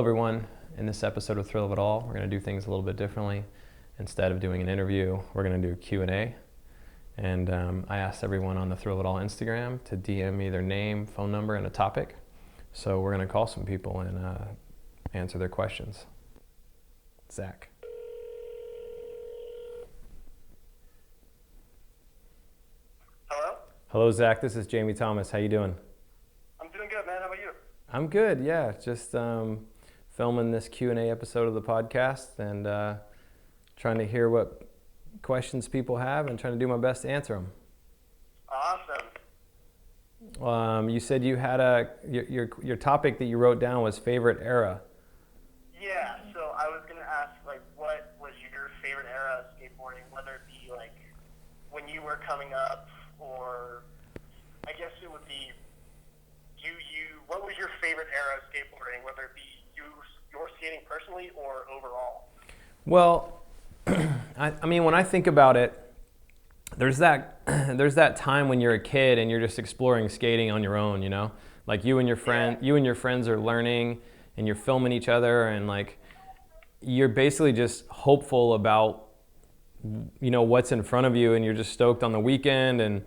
everyone. In this episode of Thrill of It All, we're going to do things a little bit differently. Instead of doing an interview, we're going to do a Q&A. And I asked everyone on the Thrill of It All Instagram to DM me their name, phone number, and a topic. So we're going to call some people and answer their questions. Zach. Hello? Hello, Zach. This is Jamie Thomas. How you doing? I'm doing good, man. How about you? I'm good, yeah. Just filming this Q&A episode of the podcast and trying to hear what questions people have and trying to do my best to answer them. Awesome. You said you had your topic that you wrote down was favorite era. Yeah, so I was going to ask, what was your favorite era of skateboarding, whether it be, when you were coming up, or I guess it would be what was your favorite era of skateboarding, whether it be your skating personally or overall? Well, I mean, when I think about it, there's that time when you're a kid and you're just exploring skating on your own, you know? Like you and your friends are learning and you're filming each other and you're basically just hopeful about, what's in front of you and you're just stoked on the weekend and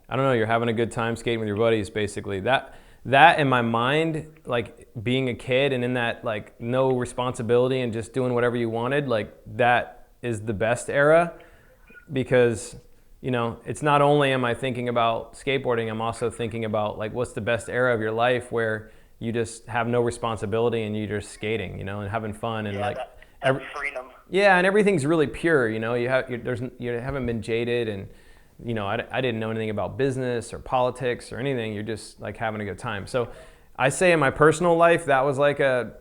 I don't know, you're having a good time skating with your buddies basically. That in my mind, being a kid and in that no responsibility and just doing whatever you wanted, that is the best era because, it's not only am I thinking about skateboarding, I'm also thinking about what's the best era of your life where you just have no responsibility and you're just skating, and having fun and freedom. Yeah, and everything's really pure, you haven't been jaded and I didn't know anything about business or politics or anything. You're just having a good time. So I say in my personal life, that was the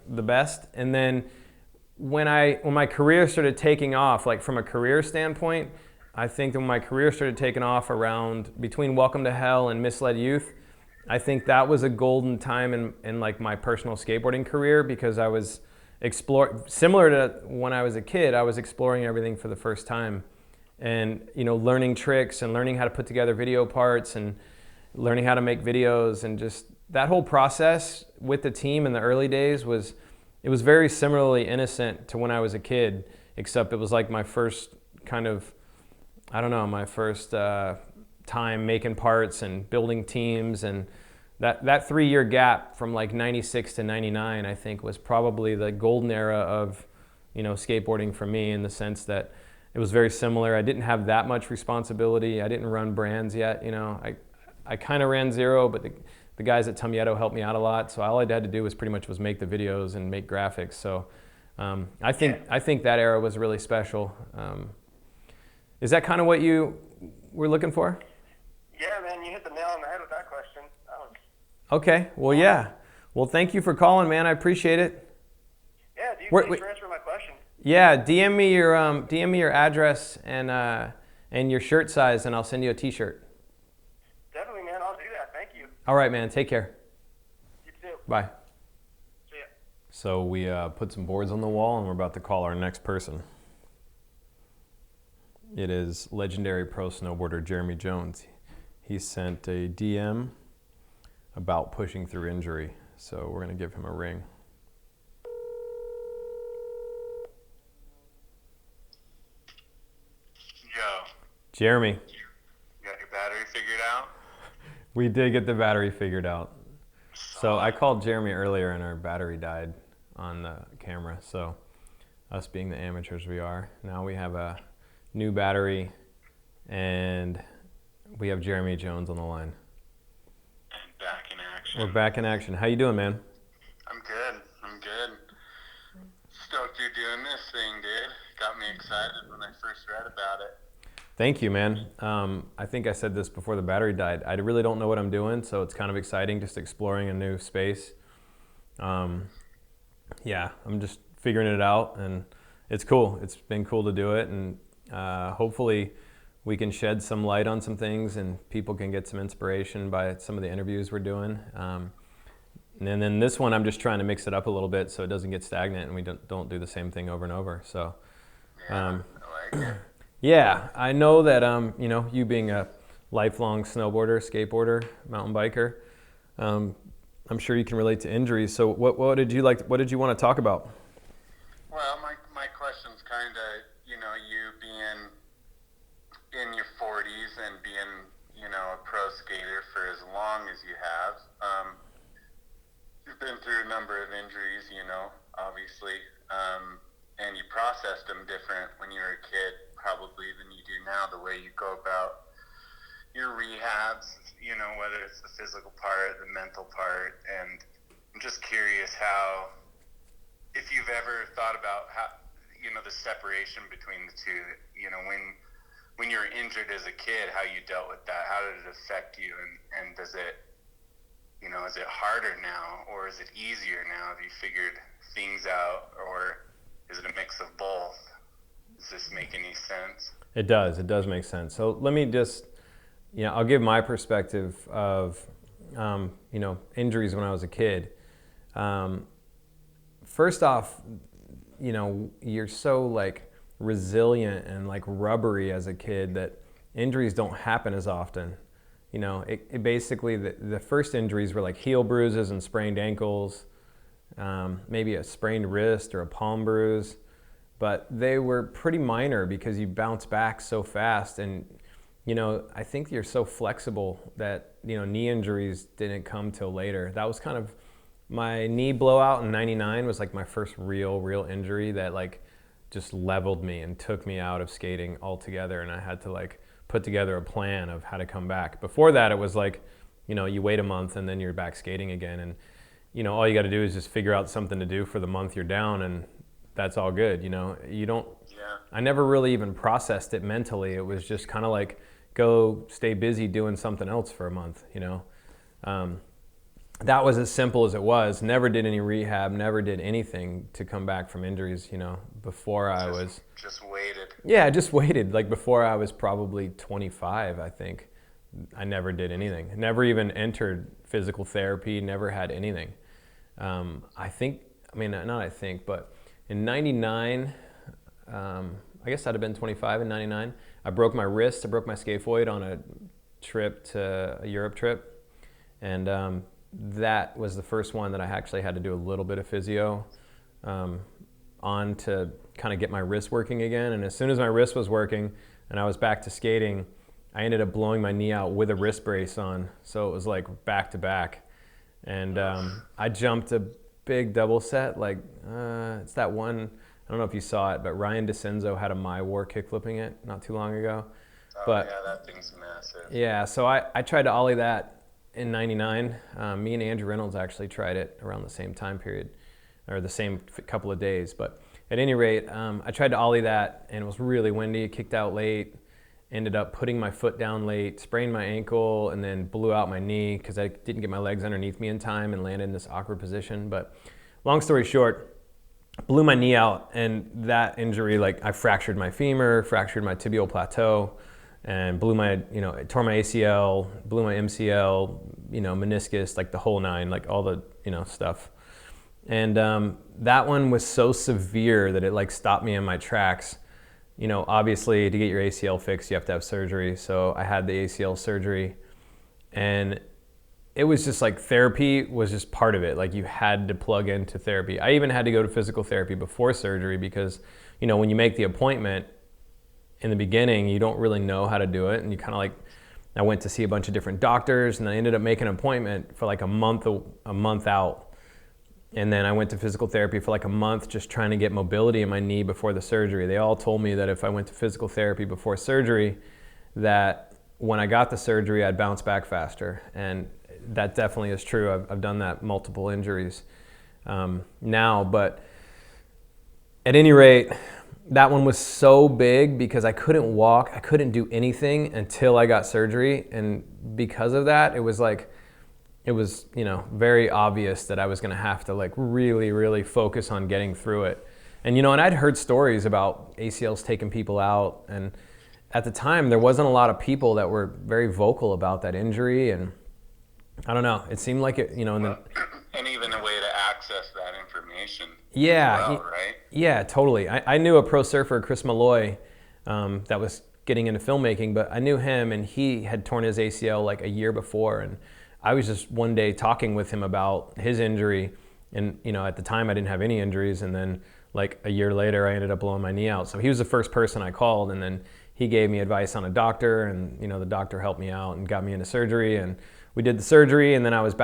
best. And then when my career started taking off, from a career standpoint, I think that when my career started taking off around between Welcome to Hell and Misled Youth, I think that was a golden time in my personal skateboarding career because I was similar to when I was a kid, I was exploring everything for the first time. And learning tricks and learning how to put together video parts and learning how to make videos and just that whole process with the team in the early days was very similarly innocent to when I was a kid, except it was my first kind of my first time making parts and building teams, and that 3-year gap from 96 to 99 I think was probably the golden era of skateboarding for me in the sense that it was very similar. I didn't have that much responsibility. I didn't run brands yet. I kind of ran Zero, but the guys at Tumieto helped me out a lot. So all I had to do was make the videos and make graphics. So I think that era was really special. Is that kind of what you were looking for? Yeah, man, you hit the nail on the head with that question. Okay. Well, yeah. Well, thank you for calling, man. I appreciate it. Yeah, dude. Thanks for answering my question. Yeah, DM me your address and your shirt size, and I'll send you a T-shirt. Definitely, man. I'll do that. Thank you. All right, man. Take care. You too. Bye. See ya. So we put some boards on the wall, and we're about to call our next person. It is legendary pro snowboarder Jeremy Jones. He sent a DM about pushing through injury, so we're going to give him a ring. Jeremy. You got your battery figured out? We did get the battery figured out. So I called Jeremy earlier and our battery died on the camera. So us being the amateurs we are, now we have a new battery and we have Jeremy Jones on the line. And back in action. We're back in action. How you doing, man? I'm good. Stoked you're doing this thing, dude. Got me excited when I first read about it. Thank you, man. I think I said this before the battery died. I really don't know what I'm doing, so it's kind of exciting just exploring a new space. Yeah, I'm just figuring it out, and it's cool. It's been cool to do it, and hopefully we can shed some light on some things and people can get some inspiration by some of the interviews we're doing. And then this one, I'm just trying to mix it up a little bit so it doesn't get stagnant and we don't do the same thing over and over. So, I like it. Yeah, I know that, you being a lifelong snowboarder, skateboarder, mountain biker, I'm sure you can relate to injuries. So what did you want to talk about? Well, my question's kind of, you being in your 40s and being, a pro skater for as long as you have. You've been through a number of injuries, obviously, and you processed them different when you were a kid probably than you do now, the way you go about your rehabs, whether it's the physical part, the mental part. And I'm just curious if you've ever thought about how, the separation between the two, when you were injured as a kid, how you dealt with that, how did it affect you? And does it, is it harder now, or is it easier now? Have you figured things out, or is it a mix of both? Does this make any sense? It does make sense. So let me just, I'll give my perspective of, injuries when I was a kid. First off, you're so like resilient and like rubbery as a kid that injuries don't happen as often. It basically, the first injuries were like heel bruises and sprained ankles, maybe a sprained wrist or a palm bruise, but they were pretty minor because you bounce back so fast. And I think you're so flexible that, knee injuries didn't come till later. That was kind of my knee blowout in '99 was like my first real injury that like just leveled me and took me out of skating altogether. And I had to like put together a plan of how to come back. Before that, it was like, you wait a month and then you're back skating again. And, all you got to do is just figure out something to do for the month you're down, and that's all good. You don't, I never really even processed it mentally. It was just kind of like, go stay busy doing something else for a month, that was as simple as it was. Never did any rehab, never did anything to come back from injuries, before I was... Just waited. Yeah, just waited. Like before I was probably 25, I think. I never did anything. Never even entered physical therapy, never had anything. But in '99, I guess I'd have been 25 in '99. I broke my wrist, I broke my scaphoid on a Europe trip. And that was the first one that I actually had to do a little bit of physio on to kind of get my wrist working again. And as soon as my wrist was working and I was back to skating, I ended up blowing my knee out with a wrist brace on. So it was like back to back. And I jumped a big double set, like it's that one, I don't know if you saw it, but Ryan DeCenzo had a My War kickflipping it not too long ago. Yeah, that thing's massive. Yeah, so I tried to ollie that in '99. Me and Andrew Reynolds actually tried it around the same time period, or the same couple of days. But at any rate, I tried to ollie that, and it was really windy. Kicked out late, ended up putting my foot down late, sprained my ankle, and then blew out my knee because I didn't get my legs underneath me in time and landed in this awkward position. But long story short, blew my knee out, and that injury, like I fractured my femur, fractured my tibial plateau, and blew my, tore my ACL, blew my MCL, meniscus, like the whole nine, like all the, stuff. And that one was so severe that it like stopped me in my tracks. Obviously to get your ACL fixed, you have to have surgery. So I had the ACL surgery, and it was just like therapy was just part of it. Like you had to plug into therapy. I even had to go to physical therapy before surgery because, when you make the appointment, in the beginning, you don't really know how to do it. And you kind of like, I went to see a bunch of different doctors, and I ended up making an appointment for like a month out. And then I went to physical therapy for like a month, just trying to get mobility in my knee before the surgery. They all told me that if I went to physical therapy before surgery, that when I got the surgery, I'd bounce back faster. And that definitely is true. I've done that multiple injuries now, but at any rate, that one was so big because I couldn't walk, I couldn't do anything until I got surgery. And because of that, it was very obvious that I was gonna have to like really focus on getting through it. And and I'd heard stories about ACLs taking people out, and at the time there wasn't a lot of people that were very vocal about that injury. And I don't know, it seemed like it, and even a way to access that information. Yeah, as well, right? Yeah, totally. I knew a pro surfer, Chris Malloy, that was getting into filmmaking, but I knew him, and he had torn his ACL like a year before, and I was just one day talking with him about his injury, and at the time I didn't have any injuries, and then like a year later I ended up blowing my knee out. So he was the first person I called, and then he gave me advice on a doctor, and the doctor helped me out and got me into surgery, and we did the surgery, and then I was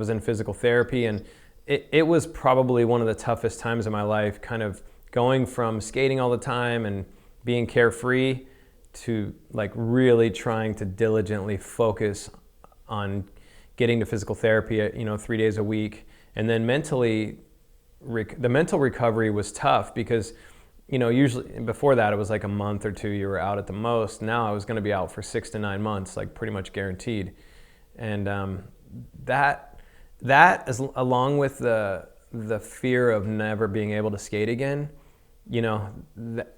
in physical therapy, and it was probably one of the toughest times of my life, kind of going from skating all the time and being carefree to like really trying to diligently focus on getting to physical therapy, 3 days a week. And then mentally, the mental recovery was tough because, usually before that it was like a month or two you were out at the most. Now I was going to be out for 6 to 9 months, like pretty much guaranteed. And that is, along with the fear of never being able to skate again,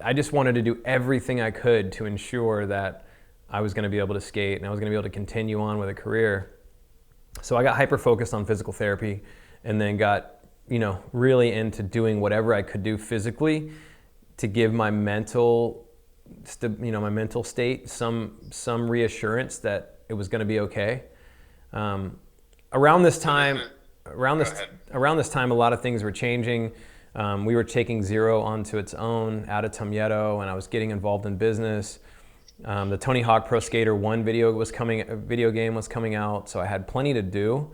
I just wanted to do everything I could to ensure that I was going to be able to skate and I was going to be able to continue on with a career. So I got hyper focused on physical therapy, and then got, really into doing whatever I could do physically to give my mental state some reassurance that it was going to be okay. Around this time, a lot of things were changing. We were taking Zero onto its own out of Tomieto, and I was getting involved in business. The Tony Hawk Pro Skater 1 video game was coming out, so I had plenty to do,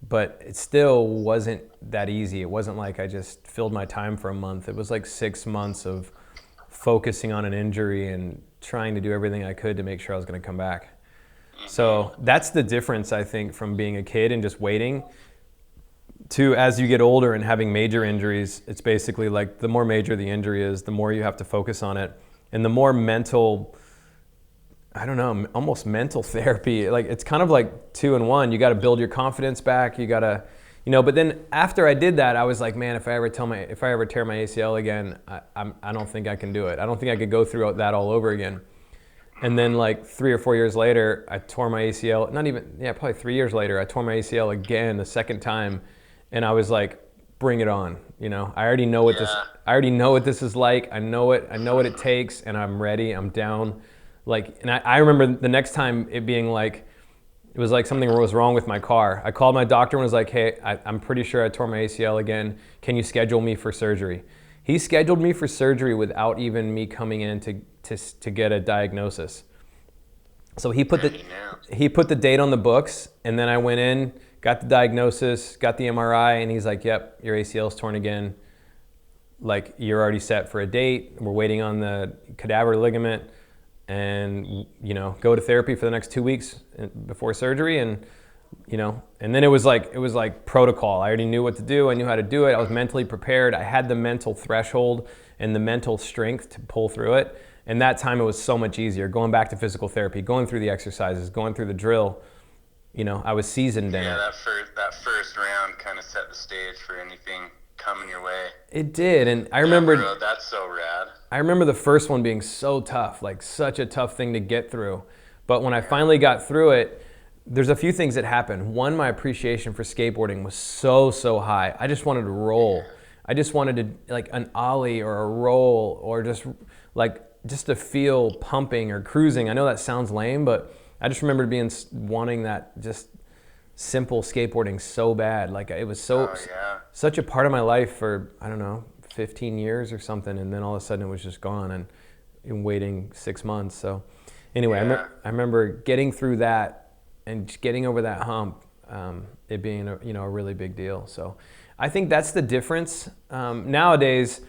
but it still wasn't that easy. It wasn't like I just filled my time for a month. It was like 6 months of focusing on an injury and trying to do everything I could to make sure I was going to come back. So that's the difference, I think, from being a kid and just waiting to as you get older and having major injuries. It's basically like the more major the injury is, the more you have to focus on it, and the more mental, almost mental therapy. Like it's kind of like 2 in 1. You got to build your confidence back. You got to, but then after I did that, I was like, man, if I ever tear my ACL again, I don't think I can do it. I don't think I could go through that all over again. And then like 3 or 4 years later, I tore my ACL, probably 3 years later, I tore my ACL again the second time. And I was like, bring it on. I already know what this is like. I know what it takes, and I'm ready. I'm down. And I remember the next time it being like, it was like something was wrong with my car. I called my doctor and was like, hey, I'm pretty sure I tore my ACL again. Can you schedule me for surgery? He scheduled me for surgery without even me coming in to get a diagnosis. So he put the date on the books, and then I went in, got the diagnosis, got the MRI, and he's like, yep, your ACL's torn again. Like, you're already set for a date. We're waiting on the cadaver ligament, and go to therapy for the next 2 weeks before surgery. And and then it was like protocol. I already knew what to do. I knew how to do it. I was mentally prepared. I had the mental threshold and the mental strength to pull through it. And that time it was so much easier. Going back to physical therapy, going through the exercises, going through the drill. I was seasoned in it. Yeah, that first round kind of set the stage for anything coming your way. It did, and I remember that's so rad. I remember the first one being so tough, like such a tough thing to get through. But when I finally got through it, there's a few things that happened. One, my appreciation for skateboarding was so high. I just wanted to roll. I just wanted to, like, an ollie or a roll, or just to feel pumping or cruising. I know that sounds lame, but I just remember wanting that just simple skateboarding so bad. Like, it was such a part of my life for, 15 years or something, and then all of a sudden it was just gone, and in waiting 6 months. So anyway, I remember getting through that and just getting over that hump, it being a really big deal. So I think that's the difference. Nowadays,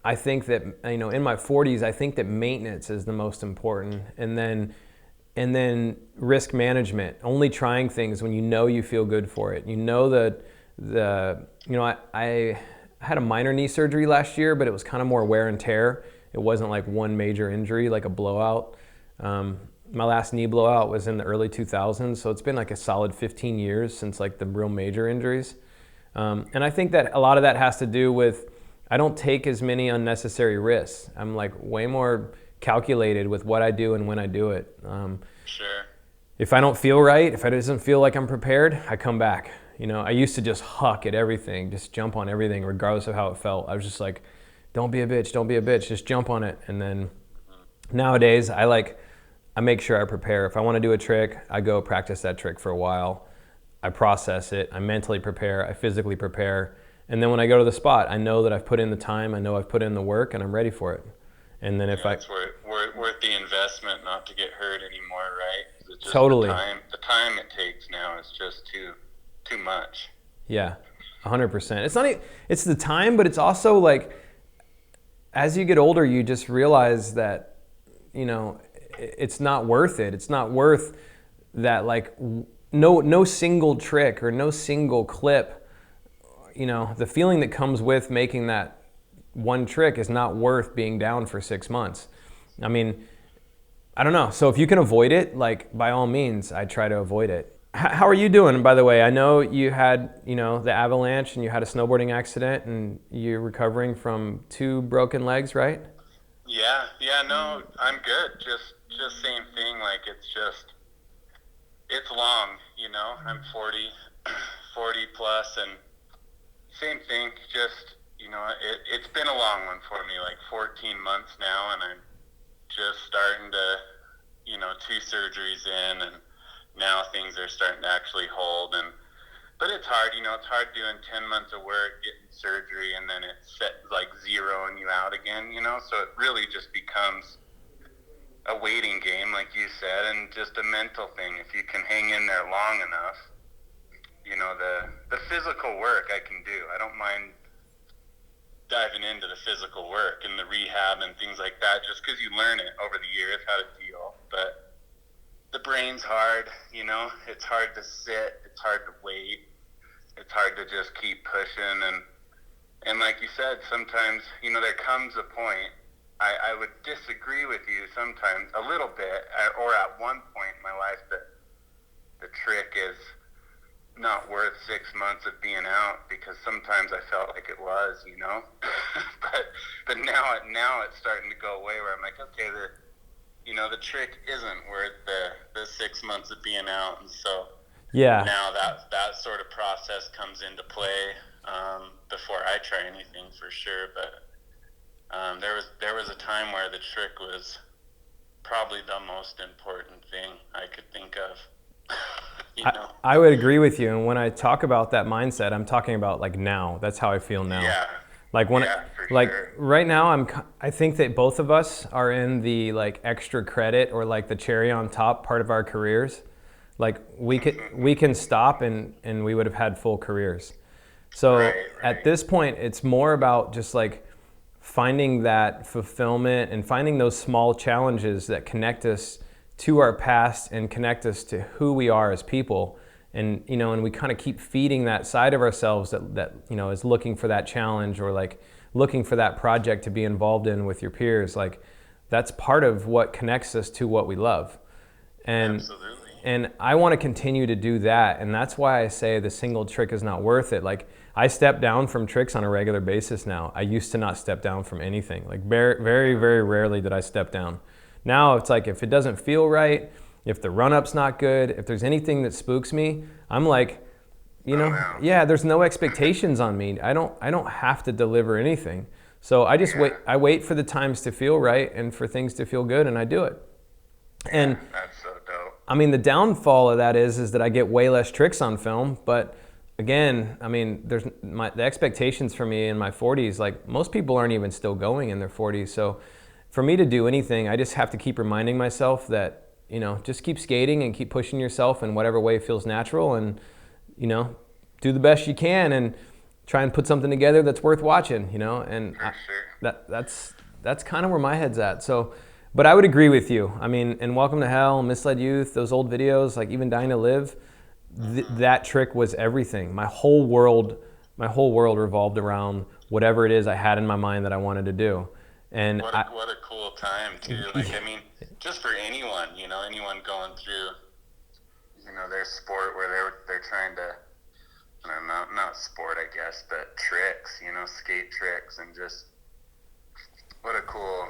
I think that, in my 40s, I think that maintenance is the most important, and then risk management, only trying things when you feel good for it. I had a minor knee surgery last year, but it was kind of more wear and tear. It wasn't like one major injury, like a blowout. My last knee blowout was in the early 2000s, so it's been like a solid 15 years since like the real major injuries. And I think that a lot of that has to do with, I don't take as many unnecessary risks. I'm like way more calculated with what I do and when I do it. Sure. If I don't feel right, if it doesn't feel like I'm prepared, I come back. I used to just huck at everything, just jump on everything regardless of how it felt. I was just like, don't be a bitch, just jump on it. And then nowadays, I make sure I prepare. If I want to do a trick, I go practice that trick for a while. I process it, I mentally prepare, I physically prepare, and then when I go to the spot, I know that I've put in the time, I know I've put in the work, and I'm ready for it. And then if it's worth the investment not to get hurt anymore, right? It's just totally the time it takes now is just too much. Yeah, 100%. It's not it's the time, but it's also like as you get older, you just realize that, you know, it's not worth it. It's not worth that, like, no single trick or no single clip, you know, the feeling that comes with making that one trick is not worth being down for 6 months. I mean, I don't know. So if you can avoid it, like, by all means, I try to avoid it. How are you doing, by the way? I know you had, you know, the avalanche and you had a snowboarding accident and you're recovering from 2 broken legs, right? Yeah, no, I'm good. Just same thing. Like, it's long, you know. I'm 40 plus, and same thing. Just, you know, it's been a long one for me, like 14 months now, and I'm just starting to, you know, 2 surgeries in, and now things are starting to actually hold. But it's hard, you know. It's hard doing 10 months of work, getting surgery, and then it's like zeroing you out again, you know. So it really just becomes a waiting game, like you said, and just a mental thing. If you can hang in there long enough, you know, the physical work I can do. I don't mind diving into the physical work and the rehab and things like that, just because you learn it over the years how to deal. But the brain's hard, you know. It's hard to sit. It's hard to wait. It's hard to just keep pushing. And like you said, sometimes, you know, there comes a point, I would disagree with you sometimes a little bit, or at one point in my life, that the trick is not worth 6 months of being out, because sometimes I felt like it was, you know. but now it's starting to go away, where I'm like, okay, the trick isn't worth the 6 months of being out. And so yeah, now that sort of process comes into play before I try anything, for sure. But there was a time where the trick was probably the most important thing I could think of. You know? I would agree with you. And when I talk about that mindset, I'm talking about, like, now. That's how I feel now. Yeah. Like Sure. Right now, I think that both of us are in the, like, extra credit or, like, the cherry on top part of our careers. Like, we can stop and we would have had full careers. So Right. At this point, it's more about just, like, finding that fulfillment and finding those small challenges that connect us to our past and connect us to who we are as people. And, you know, and we kind of keep feeding that side of ourselves that, you know, is looking for that challenge, or, like, looking for that project to be involved in with your peers. Like, that's part of what connects us to what we love. And Absolutely. And I want to continue to do that. And that's why I say the single trick is not worth it. Like, I step down from tricks on a regular basis now. I used to not step down from anything. Like, very, very, very rarely did I step down. Now it's like, if it doesn't feel right, if the run-up's not good, if there's anything that spooks me, I'm like, you know, yeah, there's no expectations on me. I don't have to deliver anything. So I just wait for the times to feel right and for things to feel good, and I do it. And That's so dope. I mean, the downfall of that is that I get way less tricks on film. But again, I mean, the expectations for me in my 40s, like, most people aren't even still going in their 40s. So for me to do anything, I just have to keep reminding myself that, you know, just keep skating and keep pushing yourself in whatever way feels natural, and, you know, do the best you can and try and put something together that's worth watching, you know. And that's kind of where my head's at. So, but I would agree with you. I mean, and Welcome to Hell, Misled Youth, those old videos, like even Dying to Live, that trick was everything. My whole world revolved around whatever it is I had in my mind that I wanted to do. And what a cool time too. Like, I mean, just for anyone, you know, anyone going through, you know, their sport where they're trying to, I don't know, not sport, I guess, but tricks, you know, skate tricks, and just what a cool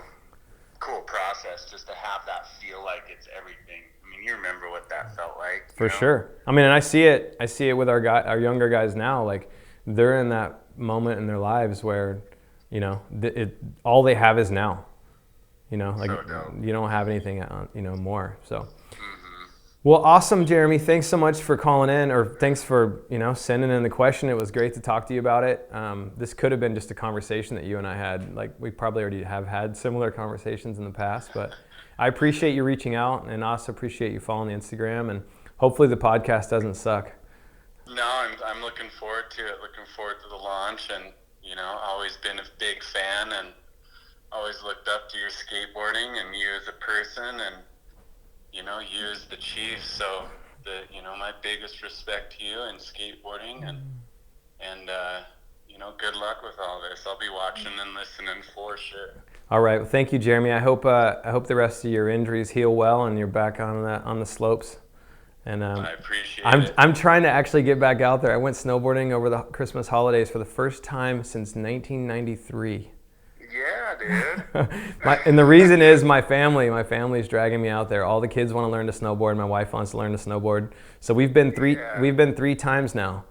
process, just to have that feel like it's everything. I mean, you remember what that felt like. For sure. I mean, and I see it with our younger guys now. Like, they're in that moment in their lives where, you know, all they have is now. You know, like, So dope. You don't have anything, you know, more. So, Well, awesome, Jeremy. Thanks so much for calling in, or thanks for sending in the question. It was great to talk to you about it. This could have been just a conversation that you and I had. Like, we probably already have had similar conversations in the past, but I appreciate you reaching out, and also appreciate you following the Instagram, and hopefully the podcast doesn't suck. No, I'm looking forward to it. Looking forward to the launch, and always been a big fan, and always looked up to your skateboarding and you as a person, and you as the chief. So my biggest respect to you and skateboarding, and good luck with all this. I'll be watching and listening for sure. All right. Well, thank you, Jeremy. I hope the rest of your injuries heal well and you're back on the slopes. And I appreciate it. I'm trying to actually get back out there. I went snowboarding over the Christmas holidays for the first time since 1993. Yeah, dude. And the reason is my family's dragging me out there. All the kids want to learn to snowboard. My wife wants to learn to snowboard. So we've been three times now.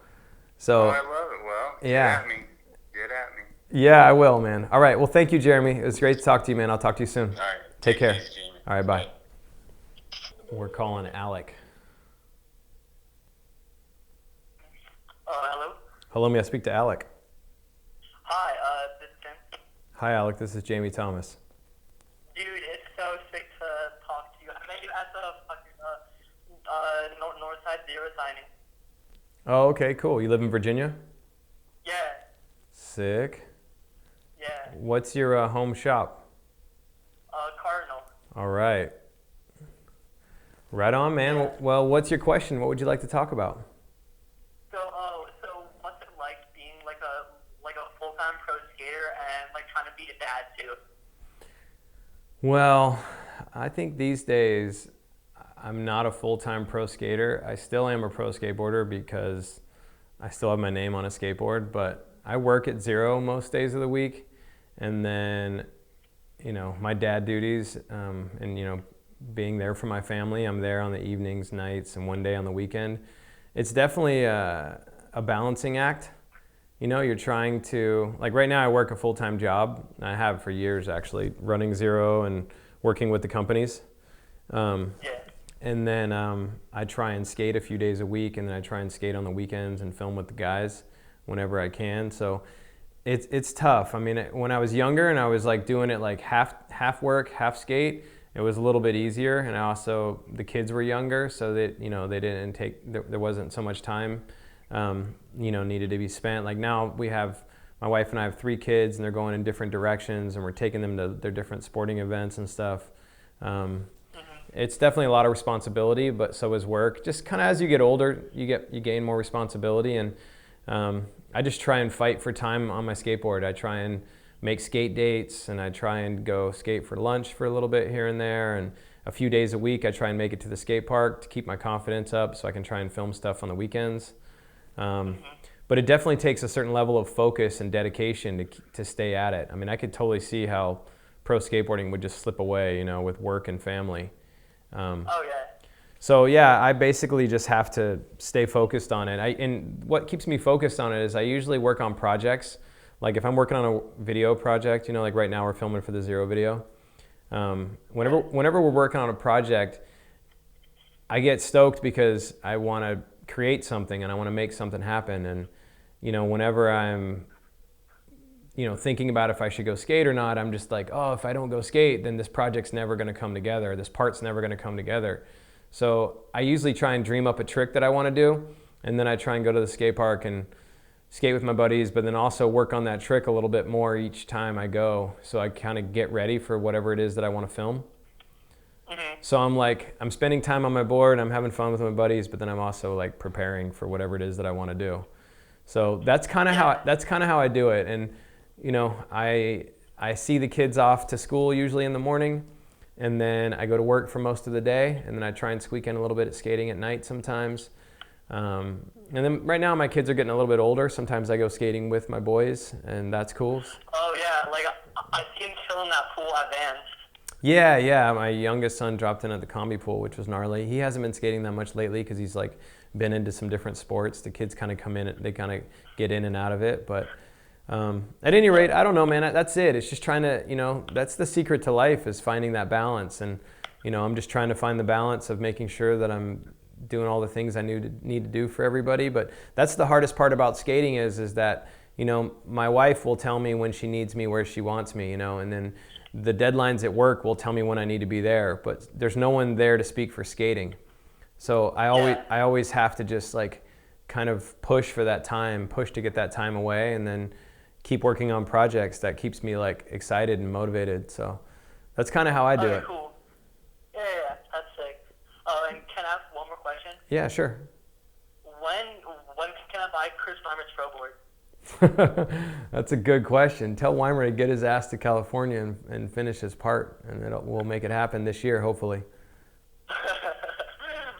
So I love it. Well, yeah. Get at me. Yeah, I will, man. All right. Well, thank you, Jeremy. It was great to talk to you, man. I'll talk to you soon. All right. Take care. It easy, Jamie. All right, bye. We're calling Alec. Hello? Hello, may I speak to Alec? Hi, this is Tim. Hi, Alec. This is Jamie Thomas. Dude, it's so sick to talk to you. I met you at the fucking Northside Zero signing. Oh, okay, cool. You live in Virginia? Yeah. Sick. Yeah. What's your home shop? Cardinal. All right. Right on, man. Yeah. Well, what's your question? What would you like to talk about? So what's it like being like a full-time pro skater and like trying to be a dad too? Well, I think these days I'm not a full-time pro skater. I still am a pro skateboarder because I still have my name on a skateboard, but I work at Zero most days of the week. And then, my dad duties, and, being there for my family, I'm there on the evenings, nights, and one day on the weekend. It's definitely a balancing act. You're trying to, like right now I work a full-time job. I have for years actually, running Zero and working with the companies. Yeah. And then I try and skate a few days a week, and then I try and skate on the weekends and film with the guys whenever I can. So it's tough. I mean, when I was younger and I was like doing it like half work, half skate, it was a little bit easier. And also the kids were younger, so that they didn't there wasn't so much time needed to be spent. Like now my wife and I have 3 kids, and they're going in different directions, and we're taking them to their different sporting events and stuff. It's definitely a lot of responsibility, but so is work. Just kind of as you get older, you gain more responsibility, and I just try and fight for time on my skateboard. I try and make skate dates, and I try and go skate for lunch for a little bit here and there, and a few days a week I try and make it to the skate park to keep my confidence up so I can try and film stuff on the weekends. But it definitely takes a certain level of focus and dedication to stay at it. I mean, I could totally see how pro skateboarding would just slip away, with work and family. Oh yeah. So yeah, I basically just have to stay focused on it. And what keeps me focused on it is I usually work on projects. Like if I'm working on a video project, like right now we're filming for the Zero video. Whenever we're working on a project, I get stoked because I want to create something and I want to make something happen. And whenever I'm thinking about if I should go skate or not, I'm just like, oh, if I don't go skate, then this project's never going to come together. This part's never going to come together. So I usually try and dream up a trick that I want to do, and then I try and go to the skate park and skate with my buddies, but then also work on that trick a little bit more each time I go, so I kind of get ready for whatever it is that I want to film. Mm-hmm. So I'm spending time on my board, I'm having fun with my buddies, but then I'm also like preparing for whatever it is that I want to do. So that's kind of how I do it. And I see the kids off to school usually in the morning, and then I go to work for most of the day, and then I try and squeak in a little bit of skating at night sometimes. And then right now my kids are getting a little bit older. Sometimes I go skating with my boys, and that's cool. Oh yeah, like I see him chilling that pool at Vans. Yeah. My youngest son dropped in at the combi pool, which was gnarly. He hasn't been skating that much lately because he's like been into some different sports. The kids kind of come in, they kind of get in and out of it, but at any rate, I don't know, man. That's it. It's just trying to, that's the secret to life, is finding that balance. And, I'm just trying to find the balance of making sure that I'm doing all the things I need to do for everybody. But that's the hardest part about skating is that, my wife will tell me when she needs me, where she wants me, and then the deadlines at work will tell me when I need to be there, but there's no one there to speak for skating. So I always have to just like kind of push for that time, push to get that time away, and then keep working on projects that keeps me like excited and motivated. So that's kind of how I do it. Cool. Yeah, that's sick. And can I ask one more question? Yeah, sure. When can I buy Chris Farmer's pro board? That's a good question. Tell Weimer to get his ass to California and finish his part, and we'll make it happen this year, hopefully. All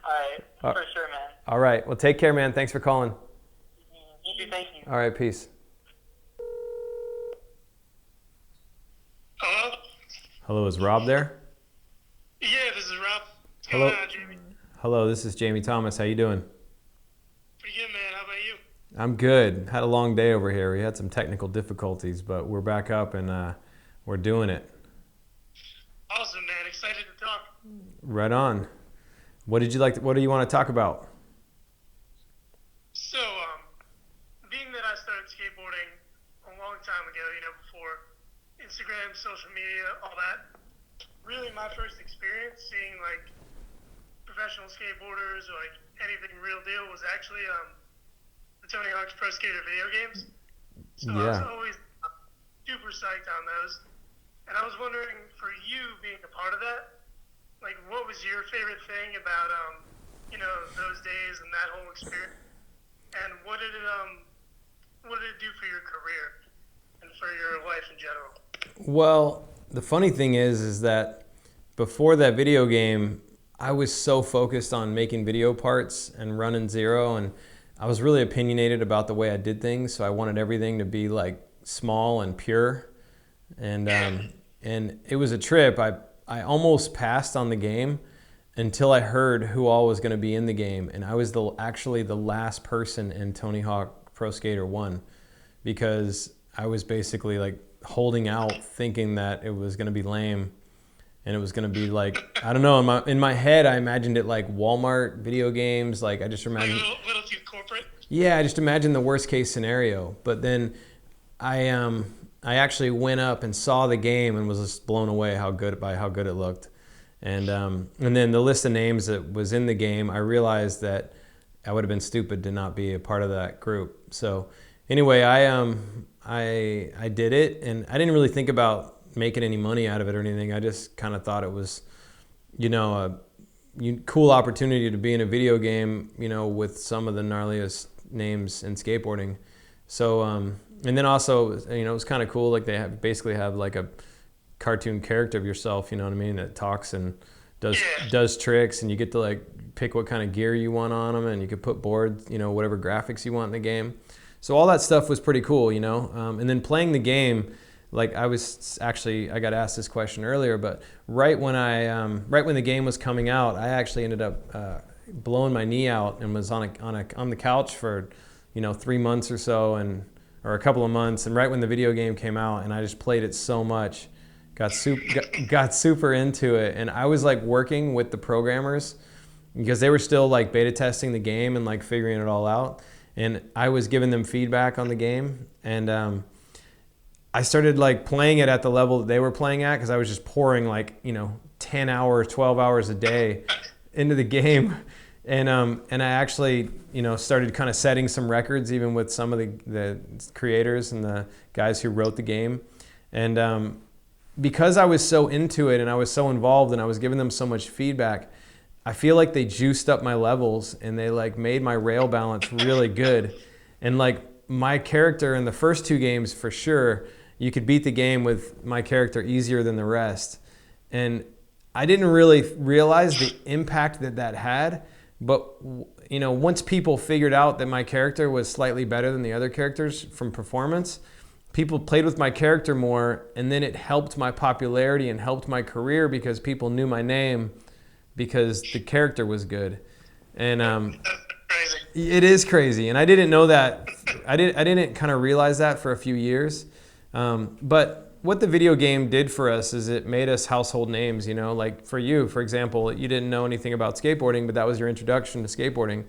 right, for sure, man. All right, well, take care, man. Thanks for calling. You too, thank you. All right, peace. Hello? Hello, is Rob there? Yeah, this is Rob. What's Hello. going on, Jamie? Hello, this is Jamie Thomas. How you doing? Pretty good, man. How about you? I'm good. Had a long day over here. We had some technical difficulties, but we're back up and we're doing it. Awesome, man. Excited to talk. Right on. What do you want to talk about? So, being that I started skateboarding a long time ago, before Instagram, social media, all that, really my first experience seeing, like, professional skateboarders or, like, anything real deal was actually the Tony Hawk's Pro Skater video games. So I was always super psyched on those. And I was wondering, for you being a part of that, like, what was your favorite thing about, those days and that whole experience? And what did it do for your career and for your life in general? Well, the funny thing is that before that video game, I was so focused on making video parts and running zero, and I was really opinionated about the way I did things. So I wanted everything to be like small and pure, and it was a trip. I almost passed on the game until I heard who all was going to be in the game, and I was actually the last person in Tony Hawk Pro Skater 1, because I was basically like holding out, thinking that it was going to be lame, and it was going to be like, I don't know, in my head I imagined it like Walmart video games, like I just imagined A little too corporate. Yeah, I just imagined the worst case scenario. But then I actually went up and saw the game and was just blown away by how good it looked. And then the list of names that was in the game, I realized that I would have been stupid to not be a part of that group. So anyway, I did it, and I didn't really think about making any money out of it or anything. I just kind of thought it was, a cool opportunity to be in a video game, with some of the gnarliest names in skateboarding. So and then also, it was kind of cool. Like they basically have like a cartoon character of yourself, you know what I mean, that talks and does tricks, and you get to like pick what kind of gear you want on them, and you could put boards, whatever graphics you want in the game. So all that stuff was pretty cool, and then playing the game, like I got asked this question earlier, but right when the game was coming out, I actually ended up blowing my knee out and was on the couch for 3 months or so, or a couple of months, and right when the video game came out, and I just played it so much, got super into it, and I was like working with the programmers because they were still like beta testing the game and like figuring it all out, and I was giving them feedback on the game, and I started like playing it at the level that they were playing at, because I was just pouring like 10 hours, 12 hours a day into the game. And I actually, started kind of setting some records, even with some of the creators and the guys who wrote the game. And because I was so into it and I was so involved and I was giving them so much feedback, I feel like they juiced up my levels and they like made my rail balance really good. And like my character in the first 2 games, for sure, you could beat the game with my character easier than the rest. And I didn't really realize the impact that had. But, once people figured out that my character was slightly better than the other characters from performance, people played with my character more, and then it helped my popularity and helped my career because people knew my name because the character was good. And Crazy. it is crazy, and I didn't know that. I didn't kind of realize that for a few years. But what the video game did for us is it made us household names, you know, like for you, for example, you didn't know anything about skateboarding, but that was your introduction to skateboarding.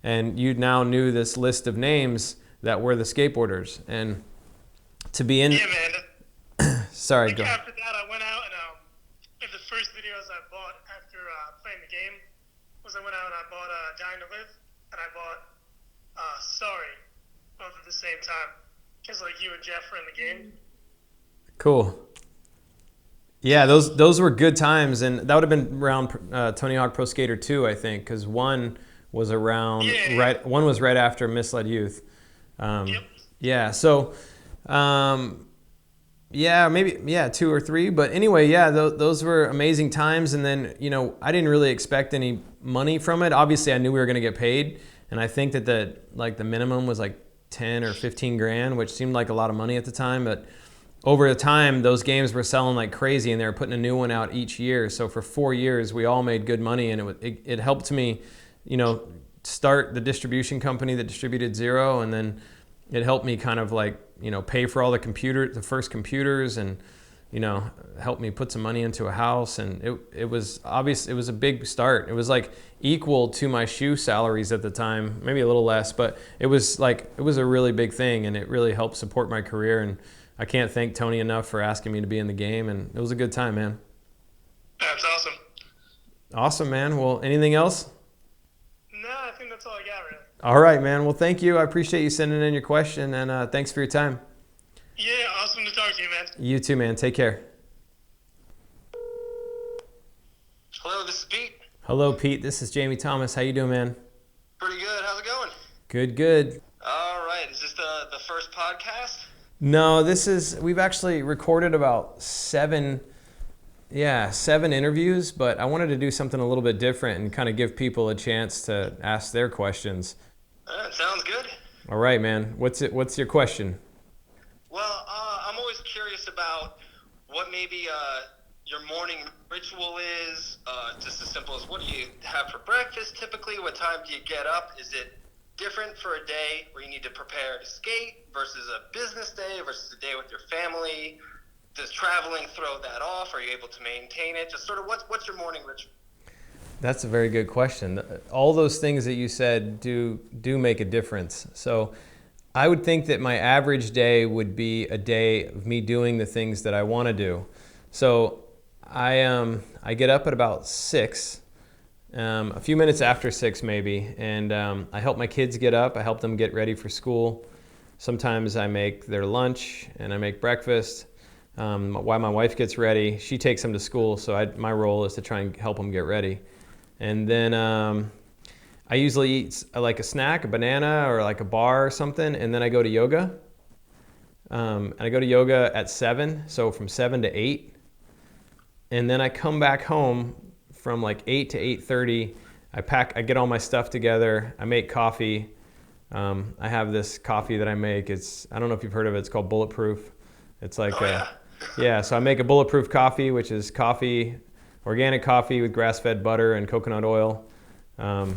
And you now knew this list of names that were the skateboarders. And to be in... Yeah, man. Sorry, like go. after that, I went out and the first videos I bought after playing the game was I went out and I bought Dying to Live and I bought Sorry, both at the same time. Because like you and Jeff were in the game. Cool. Yeah, those were good times, and that would have been around Tony Hawk Pro Skater 2, I think, because one was around one was right after Misled Youth. Yep. Yeah, so maybe 2 or 3, but anyway, yeah, those were amazing times. And then, you know, I didn't really expect any money from it. Obviously, I knew we were going to get paid, and I think that the minimum was like 10 or 15 grand, which seemed like a lot of money at the time. But over the time, those games were selling like crazy, and they were putting a new one out each year. So for 4 years, we all made good money, and it helped me, you know, start the distribution company that distributed Zero, and then it helped me kind of like, you know, pay for all the first computers, and, you know, helped me put some money into a house. And it was obvious. It was a big start. It was like equal to my shoe salaries at the time, maybe a little less, but it was a really big thing, and it really helped support my career. And I can't thank Tony enough for asking me to be in the game, and it was a good time, man. That's awesome. Awesome, man. Well, anything else? No, I think that's all I got, really. All right, man. Well, thank you. I appreciate you sending in your question, and thanks for your time. Yeah, awesome to talk to you, man. You too, man. Take care. Hello, this is Pete. Hello, Pete. This is Jamie Thomas. How you doing, man? Pretty good. How's it going? Good. All right. Is this the first podcast? No, we've actually recorded about 7 interviews, but I wanted to do something a little bit different and kind of give people a chance to ask their questions. Sounds good. All right, man. What's your question? Well, I'm always curious about what maybe your morning ritual is. Just as simple as, what do you have for breakfast typically? What time do you get up? Is it different for a day where you need to prepare to skate versus a business day versus a day with your family? Does traveling throw that off? Are you able to maintain it? Just sort of what's your morning ritual? That's a very good question. All those things that you said do make a difference. So I would think that my average day would be a day of me doing the things that I want to do. So I get up at about 6, a few minutes after 6 maybe, and I help my kids get up. I help them get ready for school. Sometimes I make their lunch and I make breakfast. While my wife gets ready, she takes them to school, so my role is to try and help them get ready. And then I usually eat like a snack, a banana or like a bar or something, and then I go to yoga. And I go to yoga at 7, so from 7 to 8. And then I come back home from like 8 to 8:30. I get all my stuff together. I make coffee. I have this coffee that I make. I don't know if you've heard of it. It's called Bulletproof. It's like, so I make a Bulletproof coffee, which is organic coffee with grass-fed butter and coconut oil to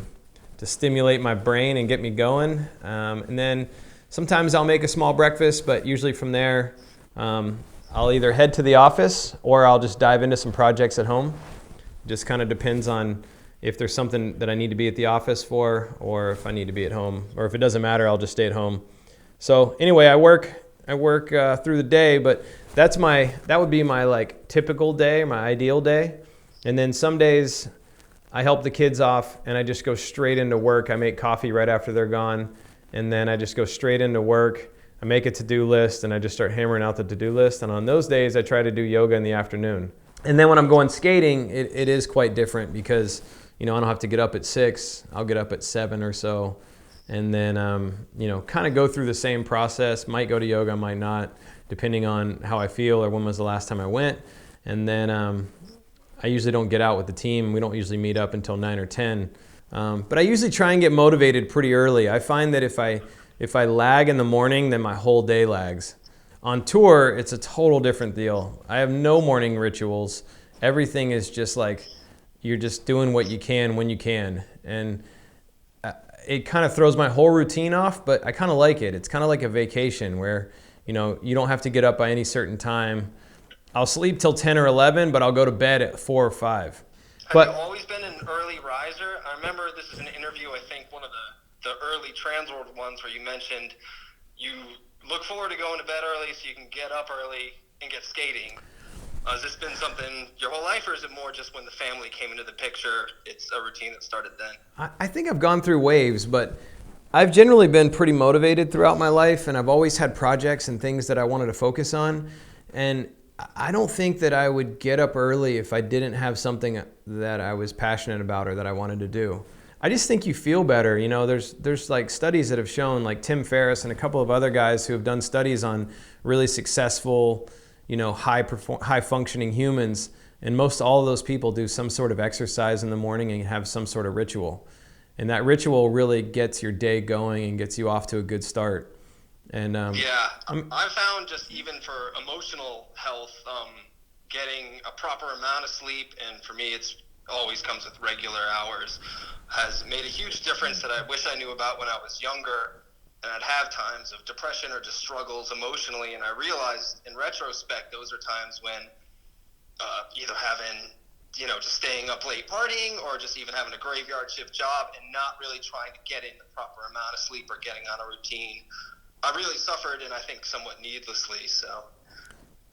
stimulate my brain and get me going. And then sometimes I'll make a small breakfast, but usually from there, I'll either head to the office or I'll just dive into some projects at home. Just kind of depends on if there's something that I need to be at the office for, or if I need to be at home, or if it doesn't matter, I'll just stay at home. So anyway, I work through the day, but that would be my like typical day, my ideal day. And then some days I help the kids off and I just go straight into work. I make coffee right after they're gone, and then I just go straight into work. I make a to-do list and I just start hammering out the to-do list. And on those days, I try to do yoga in the afternoon. And then when I'm going skating, it is quite different because, you know, I don't have to get up at 6. I'll get up at 7 or so. And then, kind of go through the same process. Might go to yoga, might not, depending on how I feel or when was the last time I went. And then I usually don't get out with the team. We don't usually meet up until 9 or 10. But I usually try and get motivated pretty early. I find that if I lag in the morning, then my whole day lags. On tour, it's a total different deal. I have no morning rituals. Everything is just like you're just doing what you can when you can. And it kind of throws my whole routine off, but I kind of like it. It's kind of like a vacation where you know, you don't have to get up by any certain time. I'll sleep till 10 or 11, but I'll go to bed at 4 or 5. Have you always been an early riser? I remember this is an interview, I think one of the early Transworld ones where you mentioned you look forward to going to bed early so you can get up early and get skating. Has this been something your whole life, or is it more just when the family came into the picture, it's a routine that started then? I think I've gone through waves, but I've generally been pretty motivated throughout my life, and I've always had projects and things that I wanted to focus on. And I don't think that I would get up early if I didn't have something that I was passionate about or that I wanted to do. I just think you feel better. You know, there's like studies that have shown, like Tim Ferriss and a couple of other guys who have done studies on really successful, you know, high functioning humans, and most all of those people do some sort of exercise in the morning and have some sort of ritual, and that ritual really gets your day going and gets you off to a good start. And I found just even for emotional health, getting a proper amount of sleep, and for me it's always comes with regular hours, has made a huge difference that I wish I knew about when I was younger. And I'd have times of depression or just struggles emotionally, and I realized in retrospect those are times when either having, you know, just staying up late partying, or just even having a graveyard shift job and not really trying to get in the proper amount of sleep or getting on a routine. I really suffered, and I think somewhat needlessly. So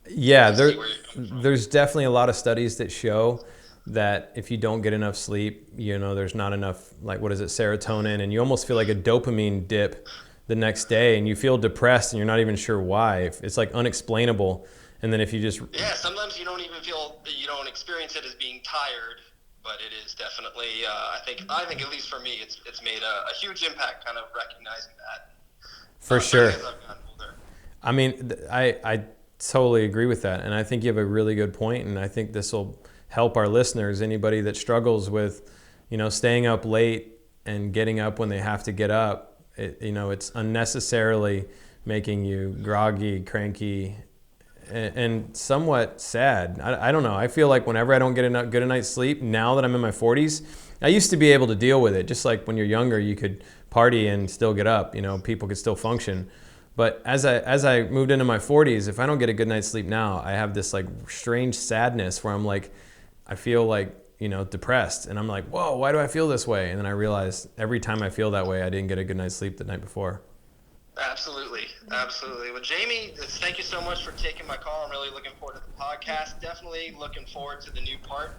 yeah, there's definitely a lot of studies that show that if you don't get enough sleep, you know, there's not enough, like, what is it, serotonin, and you almost feel like a dopamine dip the next day, and you feel depressed and you're not even sure why. It's like unexplainable. And then if you just sometimes you don't even feel, you don't experience it as being tired, but it is definitely I think at least for me it's made a huge impact, kind of recognizing that. For sure. As I've gotten older. I mean, I totally agree with that, and I think you have a really good point, and I think this will help our listeners. Anybody that struggles with, you know, staying up late and getting up when they have to get up, you know, it's unnecessarily making you groggy, cranky, and somewhat sad. I don't know. I feel like whenever I don't get a good night's sleep, now that I'm in my 40s, I used to be able to deal with it. Just like when you're younger, you could party and still get up. You know, people could still function. But as I moved into my 40s, if I don't get a good night's sleep now, I have this like strange sadness where I'm like, I feel like, you know, depressed, and I'm like, whoa, why do I feel this way? And then I realize every time I feel that way, I didn't get a good night's sleep the night before. Absolutely. Well, Jamie, thank you so much for taking my call. I'm really looking forward to the podcast. Definitely looking forward to the new part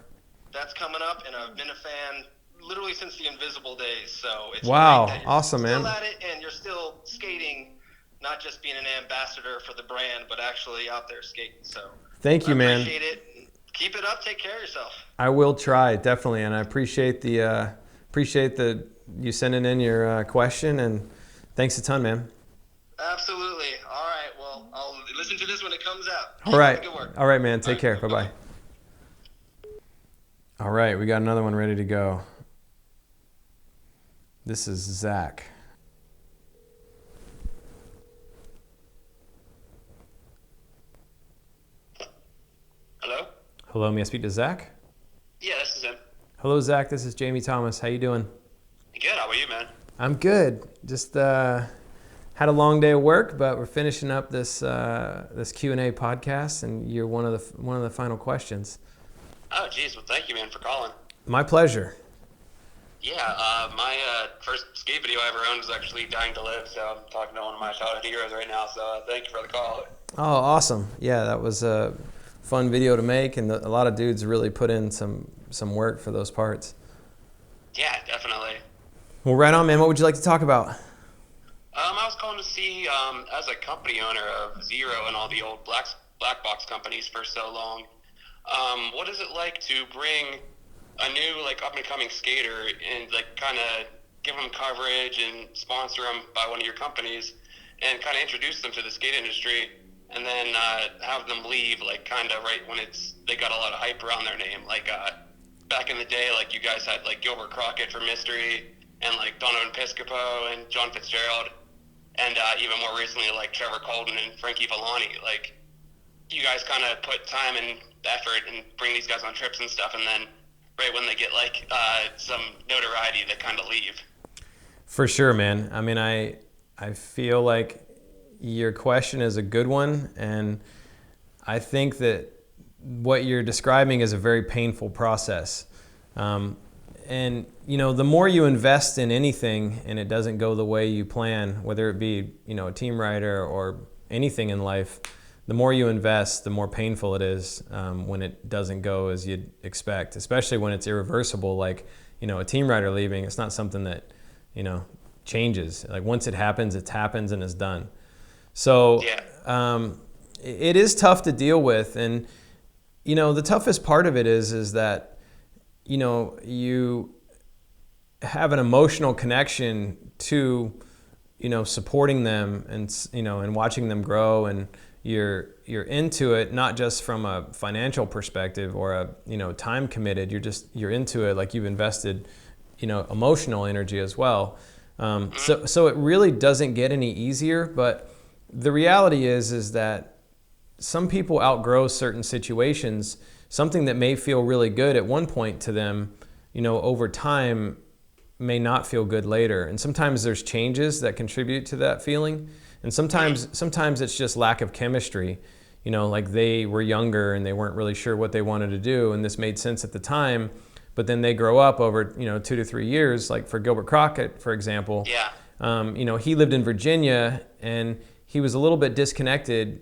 that's coming up, and I've been a fan literally since the Invisible days. So it's wow, great that awesome, you're still man. at it, and you're still skating, not just being an ambassador for the brand, but actually out there skating. So thank you, man. Appreciate it. Keep it up. Take care of yourself. I will try, definitely, and I appreciate the you sending in your question, and thanks a ton, man. Absolutely. All right. Well, I'll listen to this when it comes out. All right. Good work. All right, man. Take care. Bye-bye. All right, we got another one ready to go. This is Zach. Hello? Hello, may I speak to Zach? Yeah, this is him. Hello, Zach. This is Jamie Thomas. How you doing? Good. How about you, man? I'm good. Just had a long day of work, but we're finishing up this Q&A podcast, and you're one of the final questions. Oh, geez. Well, thank you, man, for calling. My pleasure. Yeah, my first skate video I ever owned was actually Dying to Live, so I'm talking to one of my childhood heroes right now, so thank you for the call. Oh, awesome. Yeah, that was a fun video to make, and a lot of dudes really put in some work for those parts. Yeah, definitely. Well, right on, man. What would you like to talk about? I was calling to see, as a company owner of Zero and all the old black box companies for so long, what is it like to bring a new, like, up-and-coming skater and, like, kind of give them coverage and sponsor them by one of your companies and kind of introduce them to the skate industry, and then have them leave, like, kind of right when they got a lot of hype around their name. Like, back in the day, like, you guys had, like, Gilbert Crockett from Mystery and, like, Donovan Piscopo and John Fitzgerald, and even more recently, like, Trevor Colden and Frankie Villani. Like, you guys kind of put time and effort and bring these guys on trips and stuff, and then right when they get, like, some notoriety, they kind of leave. For sure, man. I mean, I feel like, your question is a good one, and I think that what you're describing is a very painful process. And the more you invest in anything and it doesn't go the way you plan, whether it be a team rider or anything in life, the more you invest, the more painful it is when it doesn't go as you'd expect, especially when it's irreversible, like a team rider leaving. It's not something that changes. Like once it happens and it's done. So it is tough to deal with, and the toughest part of it is that you have an emotional connection to supporting them and watching them grow, and you're into it not just from a financial perspective or a time committed. You're into it, like you've invested emotional energy as well. So it really doesn't get any easier. But the reality is that some people outgrow certain situations. Something that may feel really good at one point to them, over time may not feel good later. And sometimes there's changes that contribute to that feeling. And sometimes it's just lack of chemistry. Like they were younger and they weren't really sure what they wanted to do, and this made sense at the time, but then they grow up over 2 to 3 years. Like for Gilbert Crockett, for example, he lived in Virginia and he was a little bit disconnected.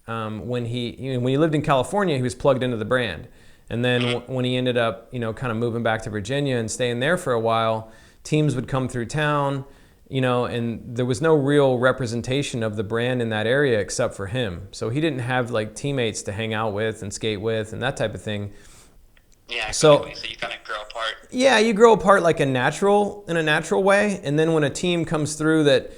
When he lived in California, he was plugged into the brand. And then when he ended up, kind of moving back to Virginia and staying there for a while, teams would come through town, and there was no real representation of the brand in that area except for him. So he didn't have like teammates to hang out with and skate with and that type of thing. Yeah, so you kind of grow apart. Yeah, you grow apart like in a natural way. And then when a team comes through that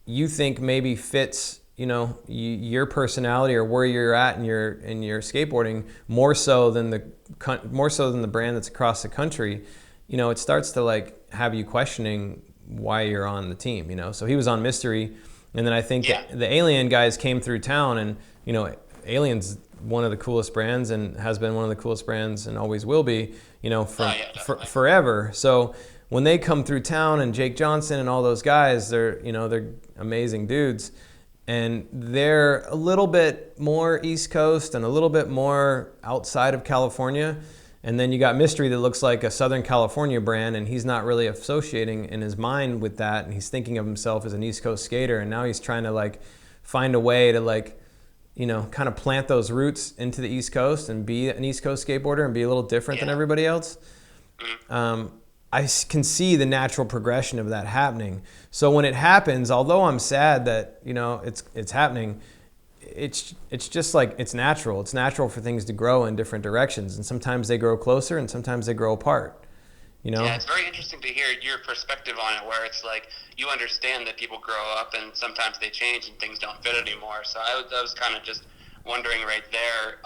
you think maybe fits your personality or where you're at in your skateboarding more so than the brand that's across the country, it starts to like have you questioning why you're on the team. So he was on Mystery, and then I think the Alien guys came through town, and Alien's one of the coolest brands and has been one of the coolest brands and always will be, forever. So when they come through town, and Jake Johnson and all those guys, they're amazing dudes. And they're a little bit more East Coast and a little bit more outside of California. And then you got Mystery that looks like a Southern California brand, and he's not really associating in his mind with that. And he's thinking of himself as an East Coast skater. And now he's trying to like find a way to like, kind of plant those roots into the East Coast and be an East Coast skateboarder and be a little different than everybody else. I can see the natural progression of that happening. So when it happens, although I'm sad that it's happening, it's just like it's natural. It's natural for things to grow in different directions, and sometimes they grow closer, and sometimes they grow apart. Yeah, it's very interesting to hear your perspective on it, where it's like you understand that people grow up and sometimes they change and things don't fit anymore. So I was kind of just wondering right there.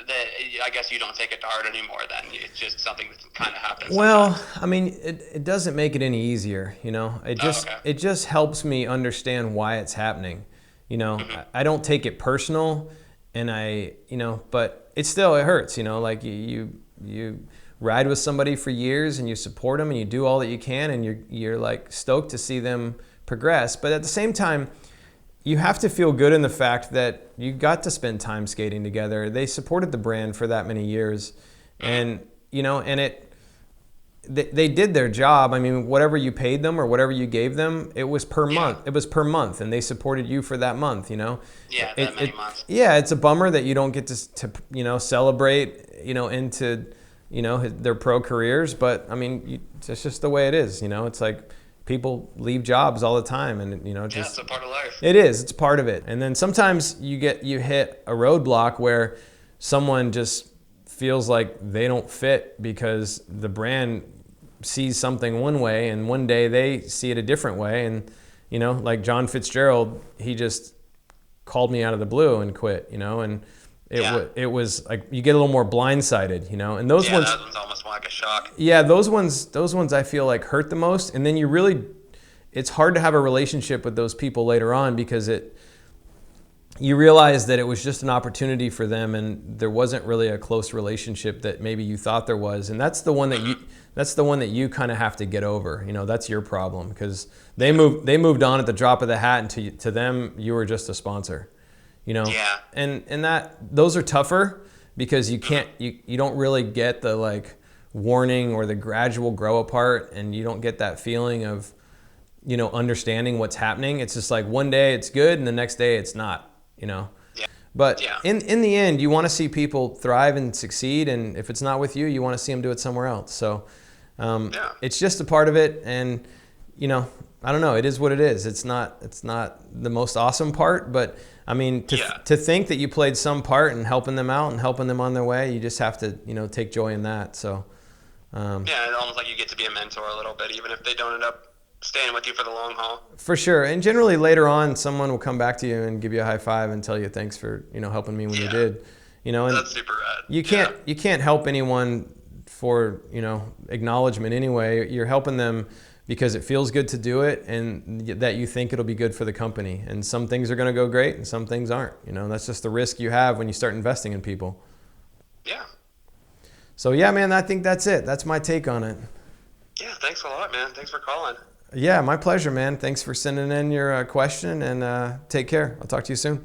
That I guess you don't take it to heart anymore then. It's just something that kind of happens. Well, sometimes. I mean, it doesn't make it any easier, It just helps me understand why it's happening. I don't take it personal, and but it hurts, like you ride with somebody for years and you support them and you do all that you can, and you're like stoked to see them progress. But at the same time, you have to feel good in the fact that you got to spend time skating together. They supported the brand for that many years, and they did their job. I mean, whatever you paid them or whatever you gave them, it was per month. It was per month, and they supported you for that month. Yeah, that many months. Yeah, it's a bummer that you don't get to celebrate into their pro careers, but I mean, it's just the way it is. It's like people leave jobs all the time, and it's a part of life. It is. It's part of it. And then sometimes you hit a roadblock where someone just feels like they don't fit because the brand sees something one way, and one day they see it a different way. And like John Fitzgerald, he just called me out of the blue and quit. And it was like you get a little more blindsided, and those ones. That one's almost like a shock. Yeah, those ones I feel like hurt the most, and then it's hard to have a relationship with those people later on because you realize that it was just an opportunity for them, and there wasn't really a close relationship that maybe you thought there was. And that's the one that you kind of have to get over. You know, that's your problem, because they moved on at the drop of the hat, and to them you were just a sponsor. You know, Yeah. and those are tougher, because you don't really get the like warning or the gradual grow apart, and you don't get that feeling of, you know, understanding what's happening. It's just like one day it's good and the next day it's not, you know. Yeah. But Yeah. in the end, you want to see people thrive and succeed, and if it's not with you, you want to see them do it somewhere else. So it's just a part of it, and you know, I don't know, it is what it is. It's not the most awesome part, but I mean, to think that you played some part in helping them out and helping them on their way, you just have to, you know, take joy in that. So It's almost like you get to be a mentor a little bit, even if they don't end up staying with you for the long haul. For sure. And generally later on, someone will come back to you and give you a high five and tell you thanks for, you know, helping me when you did, you know. And that's super rad. You can't help anyone for, you know, acknowledgement anyway. You're helping them because it feels good to do it, and that you think it'll be good for the company. And some things are going to go great and some things aren't. You know, that's just the risk you have when you start investing in people. Yeah. So yeah, man, I think that's it. That's my take on it. Yeah, thanks a lot, man. Thanks for calling. Yeah, my pleasure, man. Thanks for sending in your question, and take care. I'll talk to you soon.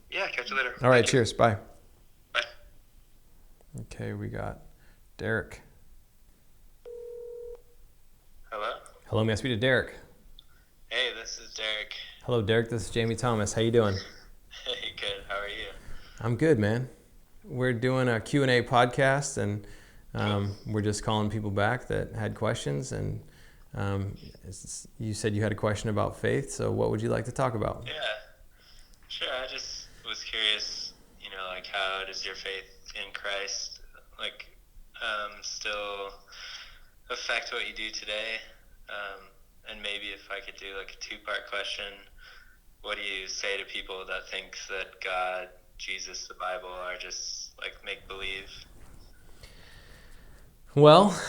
Yeah, catch you later. All right, Thank you. cheers. Bye. Bye. Okay, we got Derek. Hello? Hello, may I speak to Derek? Hey, this is Derek. Hello, Derek. This is Jamie Thomas. How you doing? Hey, good. How are you? I'm good, man. We're doing a Q&A podcast, and we're just calling people back that had questions. And you said you had a question about faith, so what would you like to talk about? Yeah, sure. I just was curious, you know, like, how does your faith in Christ, like, still affect what you do today? And maybe if I could do like a two-part question, what do you say to people that think that God, Jesus, the Bible are just like make-believe? Well,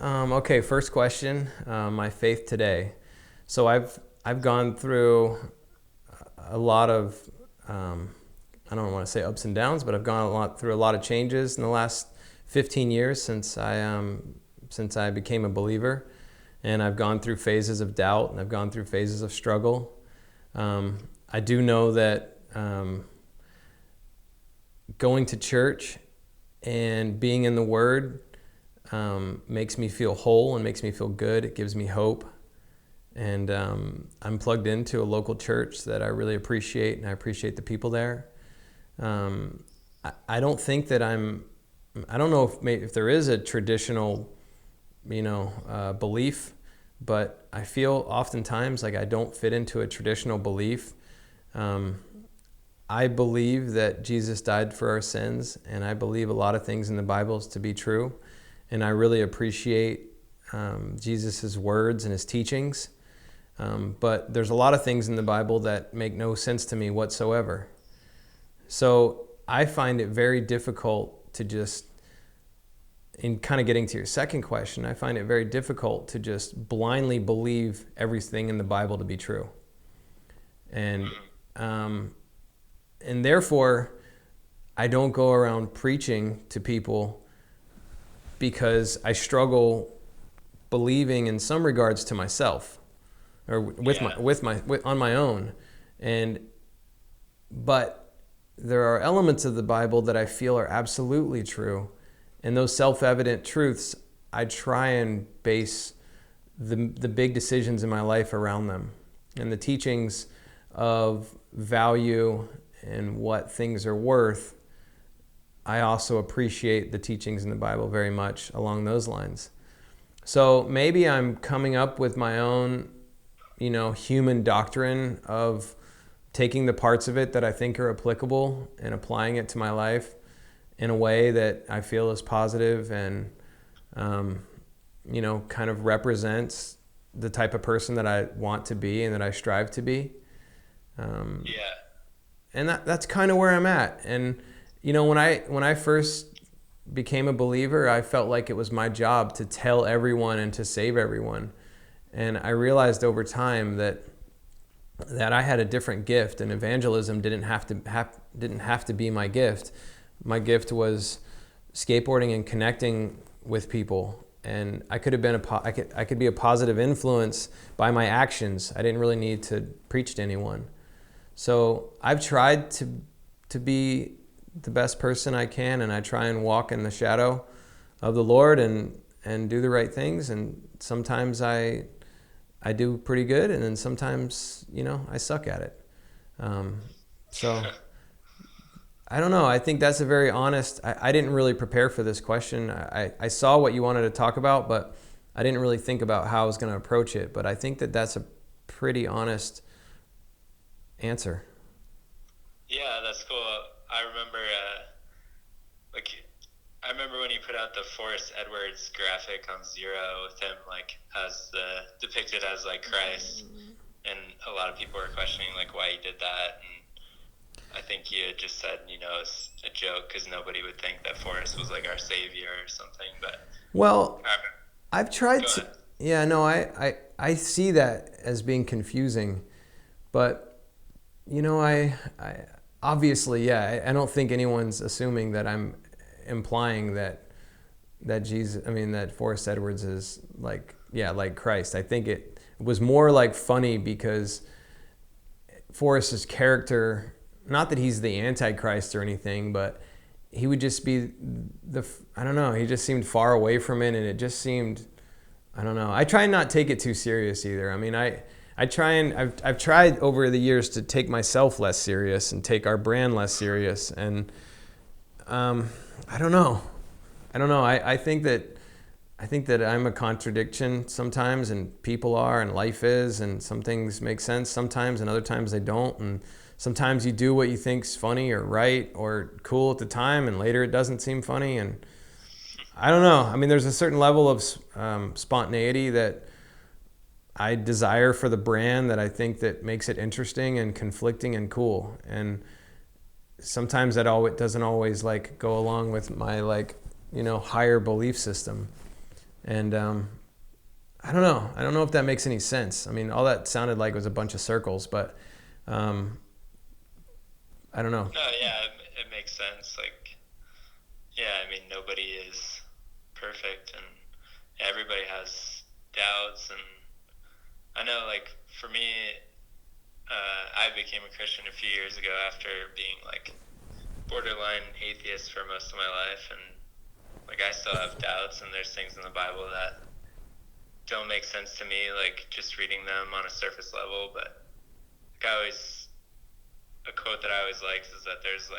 okay, first question, my faith today. So I've gone through a lot of, I don't want to say ups and downs, but I've gone through a lot of changes in the last 15 years since I became a believer. And I've gone through phases of doubt, and I've gone through phases of struggle. I do know that going to church and being in the Word makes me feel whole and makes me feel good. It gives me hope. And I'm plugged into a local church that I really appreciate, and I appreciate the people there. I don't think that I don't know if there is a traditional, belief, but I feel oftentimes like I don't fit into a traditional belief. I believe that Jesus died for our sins, and I believe a lot of things in the Bible to be true. And I really appreciate Jesus' words and his teachings. But there's a lot of things in the Bible that make no sense to me whatsoever. So I find it very difficult to just, in kind of getting to your second question, I find it very difficult to just blindly believe everything in the Bible to be true. And therefore, I don't go around preaching to people because I struggle believing in some regards to myself, or on my own. But there are elements of the Bible that I feel are absolutely true. And those self-evident truths, I try and base the big decisions in my life around them. And the teachings of value and what things are worth, I also appreciate the teachings in the Bible very much along those lines. So maybe I'm coming up with my own, human doctrine of taking the parts of it that I think are applicable and applying it to my life in a way that I feel is positive and, kind of represents the type of person that I want to be and that I strive to be. And that's kind of where I'm at. And, when I first became a believer, I felt like it was my job to tell everyone and to save everyone. And I realized over time that that I had a different gift, and evangelism didn't have to be my gift. My gift was skateboarding and connecting with people, and I could have been I could be a positive influence by my actions. I didn't really need to preach to anyone. So I've tried to be the best person I can, and I try and walk in the shadow of the Lord and do the right things. And sometimes I do pretty good, and then sometimes, I suck at it. So I don't know. I think that's a very honest, I didn't really prepare for this question. I saw what you wanted to talk about, but I didn't really think about how I was going to approach it. But I think that that's a pretty honest answer. Yeah, that's cool. I remember, I remember when you put out the Forrest Edwards graphic on Zero with him, as depicted as Christ, and a lot of people were questioning why he did that, and I think you had just said, it's a joke because nobody would think that Forrest was our savior or something. But I've tried to. Yeah, no, I see that as being confusing, but I obviously, I don't think anyone's assuming that I'm implying that that Forrest Edwards is like Christ. I think it was more funny because Forrest's character, not that he's the Antichrist or anything, but he would just be I don't know, he just seemed far away from it, and it just seemed, I don't know. I try and not take it too serious either. I mean, I've tried over the years to take myself less serious and take our brand less serious, and I don't know. I think that I'm a contradiction sometimes, and people are, and life is, and some things make sense sometimes, and other times they don't, and sometimes you do what you think's funny or right or cool at the time, and later it doesn't seem funny, and I don't know. I mean, there's a certain level of spontaneity that I desire for the brand that I think that makes it interesting and conflicting and cool, and sometimes that doesn't always go along with my higher belief system, and I don't know if that makes any sense. I mean, all that sounded like was a bunch of circles, but I don't know. No, yeah, it makes sense. I mean, nobody is perfect, and everybody has doubts, and I know, for me, I became a Christian a few years ago after being borderline atheist for most of my life, and I still have doubts, and there's things in the Bible that don't make sense to me, just reading them on a surface level. But a quote that I always liked is that there's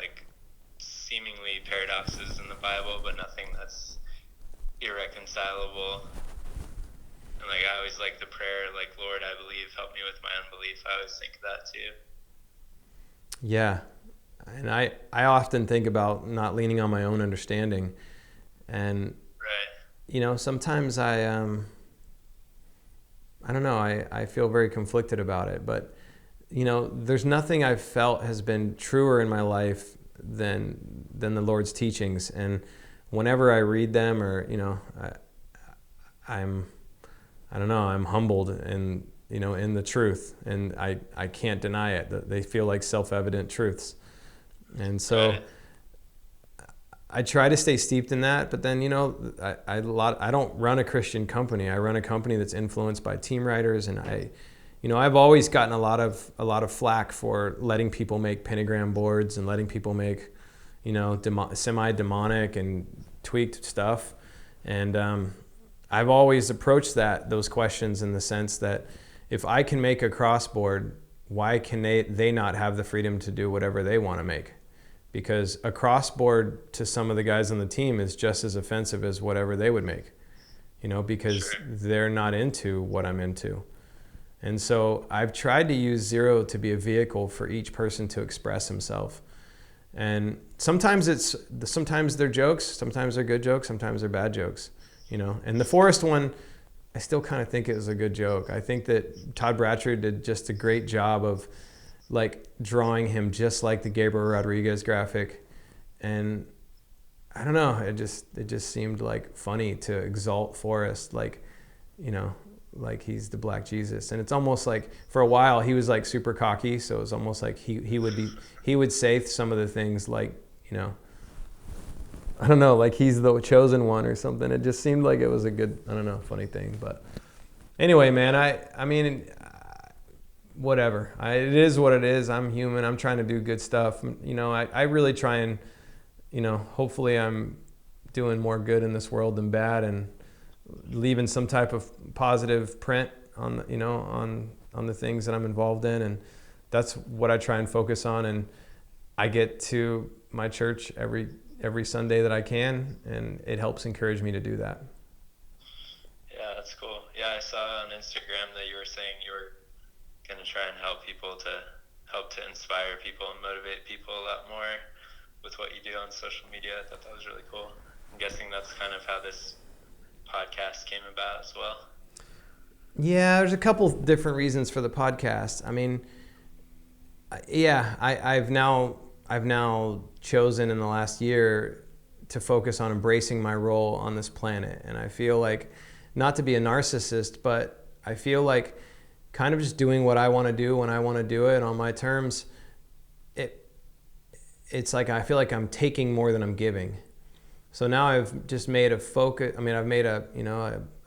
seemingly paradoxes in the Bible, but nothing that's irreconcilable. And I always like the prayer, Lord, I believe, help me with my unbelief. I always think of that too. Yeah. And I often think about not leaning on my own understanding. And, right. Sometimes I don't know, I feel very conflicted about it. But, there's nothing I've felt has been truer in my life than the Lord's teachings. And whenever I read them, or, I'm humbled and, in the truth, and I can't deny it. They feel like self-evident truths. And so right. I try to stay steeped in that, but then, I don't run a Christian company. I run a company that's influenced by team writers, and I've always gotten a lot of flack for letting people make pentagram boards and letting people make, semi-demonic and tweaked stuff. And I've always approached those questions in the sense that if I can make a crossboard, why can they not have the freedom to do whatever they want to make? Because a crossboard to some of the guys on the team is just as offensive as whatever they would make, because Sure. They're not into what I'm into. And so I've tried to use Zero to be a vehicle for each person to express himself. And sometimes they're jokes, sometimes they're good jokes, sometimes they're bad jokes, And the Forrest one, I still kind of think it was a good joke. I think that Todd Bratcher did just a great job of drawing him just like the Gabriel Rodriguez graphic. And I don't know, it just seemed funny to exalt Forrest, like he's the Black Jesus. And it's almost like for a while he was like super cocky, so it was almost like he would say some of the things like, you know, I don't know, like he's the chosen one or something. It just seemed like it was a good, I don't know, funny thing. But anyway, man, I mean, whatever. It is what it is. I'm human. I'm trying to do good stuff. You know, I really try and, you know, hopefully I'm doing more good in this world than bad, and leaving some type of positive print on the, you know, on the things that I'm involved in. And that's what I try and focus on. And I get to my church every Sunday that I can, and it helps encourage me to do that. Yeah, that's cool. Yeah, I saw on Instagram that you were saying you were going to try and help to inspire people and motivate people a lot more with what you do on social media. I thought that was really cool. I'm guessing that's kind of how this podcast came about as well. Yeah, there's a couple different reasons for the podcast. I mean, yeah, I've now chosen in the last year to focus on embracing my role on this planet. And I feel like, not to be a narcissist, but I feel like kind of just doing what I want to do when I want to do it on my terms, it's like I feel like I'm taking more than I'm giving. So now I've just made a focus. I mean, I've made a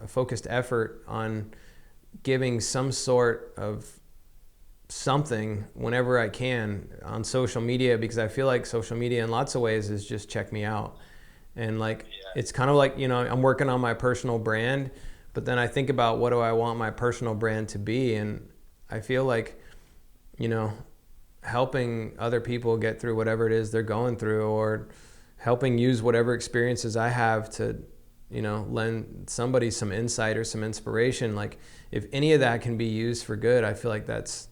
focused effort on giving some sort of something whenever I can on social media, because I feel like social media in lots of ways is just check me out. And like, it's kind of like, you know, I'm working on my personal brand, but then I think about what do I want my personal brand to be? And I feel like, you know, helping other people get through whatever it is they're going through, or helping use whatever experiences I have to, you know, lend somebody some insight or some inspiration. Like, if any of that can be used for good, I feel like that's,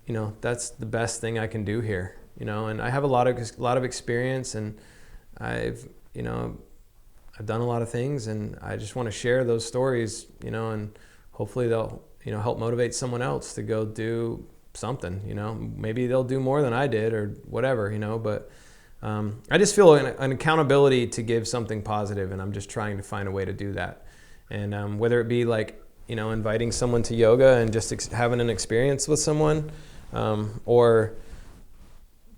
you know, that's the best thing I can do here, you know. And I have a lot of experience, and I've done a lot of things, and I just want to share those stories, you know, and hopefully they'll, you know, help motivate someone else to go do something, you know. Maybe they'll do more than I did or whatever, you know, but I just feel an accountability to give something positive, and I'm just trying to find a way to do that. And whether it be like, you know, inviting someone to yoga and just having an experience with someone, or,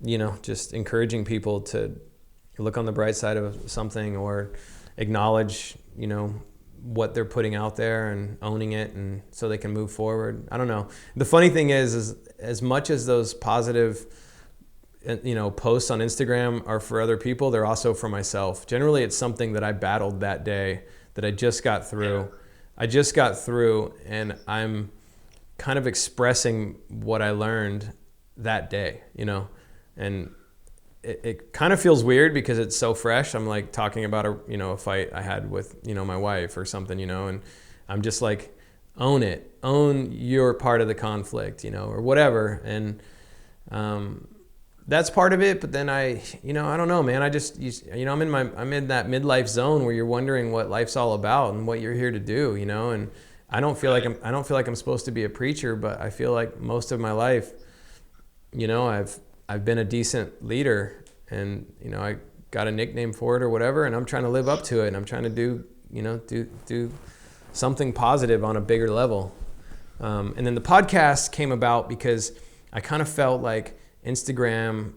you know, just encouraging people to look on the bright side of something, or acknowledge, you know, what they're putting out there and owning it, and so they can move forward. I don't know. The funny thing is as much as those positive, you know, posts on Instagram are for other people, they're also for myself. Generally, it's something that I battled that day that I just got through. And I'm kind of expressing what I learned that day, you know. And it kind of feels weird because it's so fresh. I'm like talking about a fight I had with, you know, my wife or something, you know, and I'm just like, own your part of the conflict, you know, or whatever. And that's part of it. But then I don't know, man. I'm in that midlife zone where you're wondering what life's all about and what you're here to do, you know. And I don't feel like I'm supposed to be a preacher, but I feel like most of my life, you know, I've been a decent leader, and, you know, I got a nickname for it or whatever, and I'm trying to live up to it, and I'm trying to do something positive on a bigger level. And then the podcast came about because I kind of felt like Instagram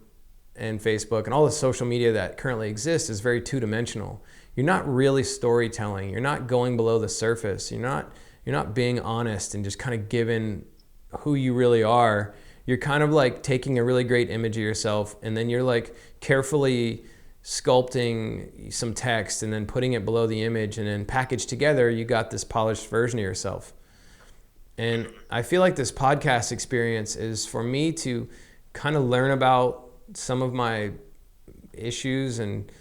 and Facebook and all the social media that currently exists is very two-dimensional. You're not really storytelling. You're not going below the surface. You're not being honest and just kind of giving who you really are. You're kind of like taking a really great image of yourself, and then you're like carefully sculpting some text and then putting it below the image, and then packaged together, you got this polished version of yourself. And I feel like this podcast experience is for me to kind of learn about some of my issues and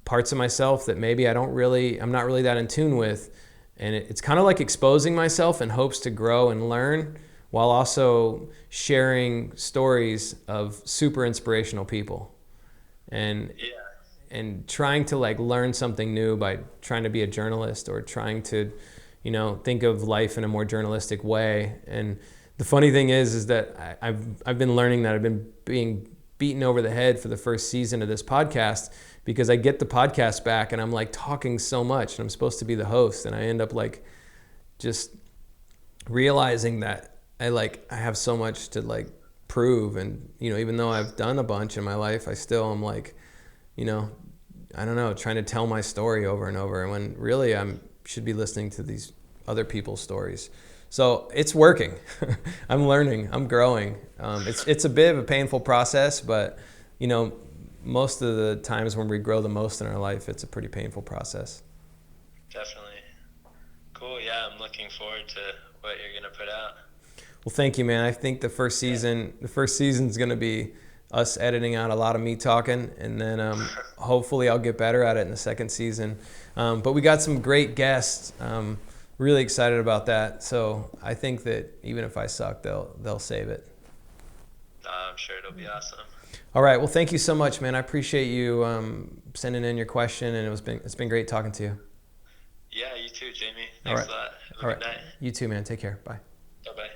parts of myself that maybe I'm not really that in tune with. And it's kind of like exposing myself in hopes to grow and learn, while also sharing stories of super inspirational people, and trying to like learn something new by trying to be a journalist, or trying to, you know, think of life in a more journalistic way. And the funny thing is that I've been learning that I've been being beaten over the head for the first season of this podcast, because I get the podcast back and I'm like talking so much, and I'm supposed to be the host, and I end up like just realizing that I have so much to like prove, and even though I've done a bunch in my life, I still am like, I don't know, trying to tell my story over and over, and when really should be listening to these other people's stories. So it's working. I'm learning. I'm growing. It's a bit of a painful process, but most of the times when we grow the most in our life, it's a pretty painful process. Definitely. Cool. Yeah, I'm looking forward to what you're gonna put out. Well, thank you, man. I think the first season's gonna be us editing out a lot of me talking, and then hopefully I'll get better at it in the second season. But we got some great guests. Really excited about that. So I think that even if I suck, they'll save it. I'm sure it'll be awesome. All right. Well, thank you so much, man. I appreciate you sending in your question, and it's been great talking to you. Yeah, you too, Jamie. Thanks a lot. Have a good night. You too, man. Take care. Bye. Bye-bye.